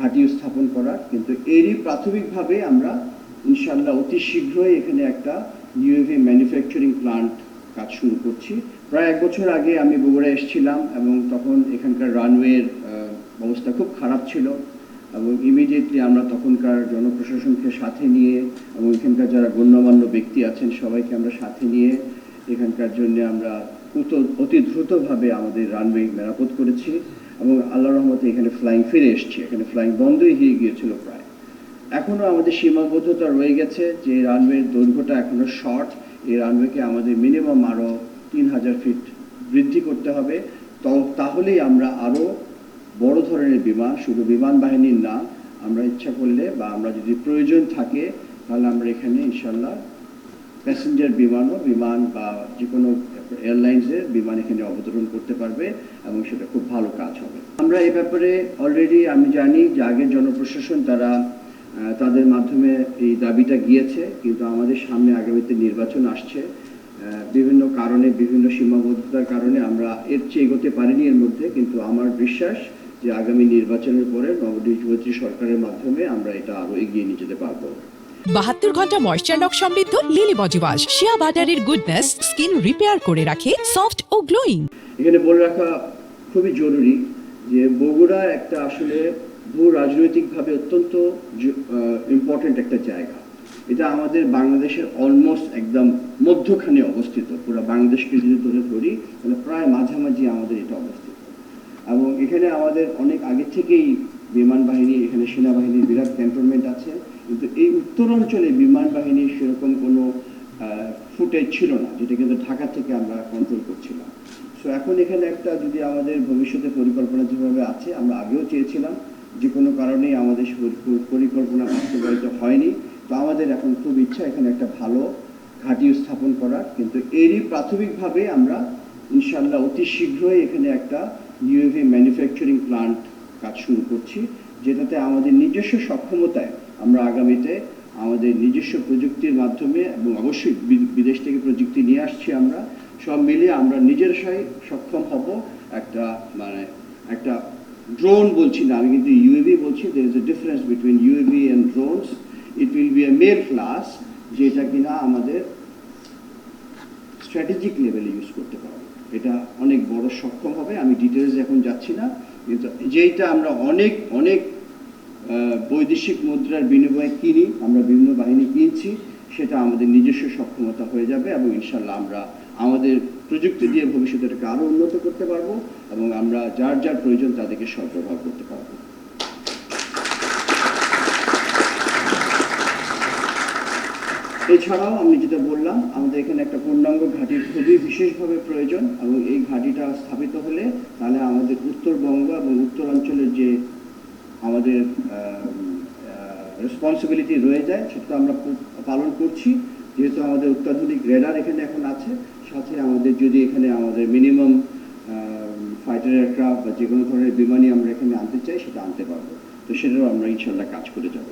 ঘাঁটি স্থাপন করার, কিন্তু এরই প্রাথমিকভাবে আমরা ইনশাআল্লাহ অতি শীঘ্রই এখানে একটা ইউএভি ম্যানুফ্যাকচারিং প্লান্ট কাজ শুরু করছি। প্রায় 1 বছর আগে আমি বগুড়া এসেছিলাম এবং তখন এখানকার রানওয়ের অবস্থা খুব খারাপ ছিল এবং ইমিডিয়েটলি আমরা তখনকার জনপ্রশাসনকে সাথে নিয়ে এবং এখানকার যারা গণ্যমান্য ব্যক্তি আছেন সবাইকে আমরা সাথে নিয়ে এখানকার জন্য আমরা অতি দ্রুতভাবে আমাদের রানওয়ে মেরামত করেছি এবং আল্লাহর রহমতে এখানে ফ্লাইং ফিরে এসছে। এখানে ফ্লাইং বন্ধই হয়ে গিয়েছিল প্রায়। এখনও আমাদের সীমাবদ্ধতা রয়ে গেছে যে রানওয়ের দৈর্ঘ্যটা এখনও শর্ট। এই রানওয়েকে আমাদের মিনিমাম আরও 3000 ফিট বৃদ্ধি করতে হবে। তাহলেই আমরা আরও বড় ধরনের বিমান, শুধু বিমান বাহিনীর না, আমরা ইচ্ছা করলে বা আমরা যদি প্রয়োজন থাকে তাহলে আমরা এখানে ইনশাল্লাহ প্যাসেঞ্জার বিমান বা যে কোনো এয়ারলাইন্সের বিমান এখানে অবতরণ করতে পারবে এবং সেটা খুব ভালো কাজ হবে। আমরা এ ব্যাপারে অলরেডি আমি জানি যে আগের জনপ্রশাসন তাদের মাধ্যমে এই দাবিটা গিয়েছে, কিন্তু আমাদের সামনে আগামীতে নির্বাচন আসছে। বিভিন্ন কারণে, বিভিন্ন সীমাবদ্ধতার কারণে আমরা এর চেয়ে এগোতে পারিনি এর মধ্যে, কিন্তু আমার বিশ্বাস যে আগামী নির্বাচনের পরে নবনির্বাচিত সরকারের মাধ্যমে আমরা এটা আরো এগিয়ে নিয়ে যেতে পারবো। 72 ঘন্টা ময়েশ্চার লক সমৃদ্ধ লিলি বডি ওয়াশ, শিয়া বাটারের গুডনেস স্কিন রিপেয়ার করে রাখে সফট ও গ্লোয়িং। এখানে বলে রাখা খুবই জরুরি যে বগুড়া একটা আসলে ভূ রাজনৈতিকভাবে অত্যন্ত ইম্পর্টেন্ট একটা জায়গা। এটা আমাদের বাংলাদেশের অলমোস্ট একদম মধ্যখানে অবস্থিত। পুরো বাংলাদেশকে যদি ধরি তাহলে প্রায় মাঝামাঝি আমাদের এটা অবস্থিত এবং এখানে আমাদের অনেক আগে থেকেই বিমান বাহিনী, এখানে সেনাবাহিনীর বিরাট ক্যান্টনমেন্ট আছে, কিন্তু এই উত্তরাঞ্চলে বিমান বাহিনীর সেরকম কোনো ফুটেজ ছিল না, যেটা কিন্তু ঢাকা থেকে আমরা কন্ট্রোল করছিলাম। সো এখন এখানে একটা যদি আমাদের ভবিষ্যতে পরিকল্পনা যেভাবে আছে, আমরা আগেও চেয়েছিলাম, যে কোনো কারণেই আমাদের পরিকল্পনা বাস্তবায়িত হয়নি। তো আমাদের এখন খুব ইচ্ছা এখানে একটা ভালো ঘাঁটি স্থাপন করার, কিন্তু এরই প্রাথমিকভাবে আমরা ইনশাআল্লাহ অতি শীঘ্রই এখানে একটা ইউএভি ম্যানুফ্যাকচারিং প্লান্ট কাজ শুরু করছি, যেটাতে আমাদের নিজস্ব সক্ষমতায় আমরা আগামীতে আমাদের নিজস্ব প্রযুক্তির মাধ্যমে এবং অবশ্যই বিদেশ থেকে প্রযুক্তি নিয়ে আসছি, আমরা সব মিলিয়ে আমরা নিজেরাই সক্ষম হব একটা ড্রোন বলছি না, আমি কিন্তু ইউএভি বলছি। there is a difference between UAV and drones. It will be a male class, যেটা কিনা আমাদের স্ট্র্যাটেজিক লেভেলে ইউজ করতে পারবো। এটা অনেক বড় সক্ষম হবে। আমি ডিটেলস এখন যাচ্ছি না, কিন্তু যেটা আমরা অনেক বৈদেশিক মুদ্রার বিনিময়ে কিনি, আমরা বিভিন্ন বাহিনী কিনছি, সেটা আমাদের নিজস্ব সক্ষমতা হয়ে যাবে এবং ইনশাল্লাহ আমরা আমাদের প্রযুক্তি দিয়ে ভবিষ্যতে এটাকে আরও উন্নত করতে পারবো এবং আমরা যার প্রয়োজন তাদেরকে সরবরাহ করতে পারবো। এছাড়াও আমি যেটা বললাম, আমাদের এখানে একটা পূর্ণাঙ্গ ঘাঁটির খুবই বিশেষভাবে প্রয়োজন এবং এই ঘাঁটিটা স্থাপিত হলে তাহলে আমাদের উত্তরবঙ্গ এবং উত্তরাঞ্চলের যে আমাদের রেসপন্সিবিলিটি রয়ে যায় সেটা আমরা পালন করছি। যেহেতু আমাদের অত্যাধুনিক রেডার এখানে এখন আছে, সাথে আমাদের যদি এখানে আমাদের মিনিমাম ফাইটার এয়ারক্রাফট বা যে কোনো ধরনের বিমানই আমরা এখানে আনতে চাই সেটা আনতে পারবো। তো সেটাও আমরা ইনশাল্লাহ কাজ করে যাব।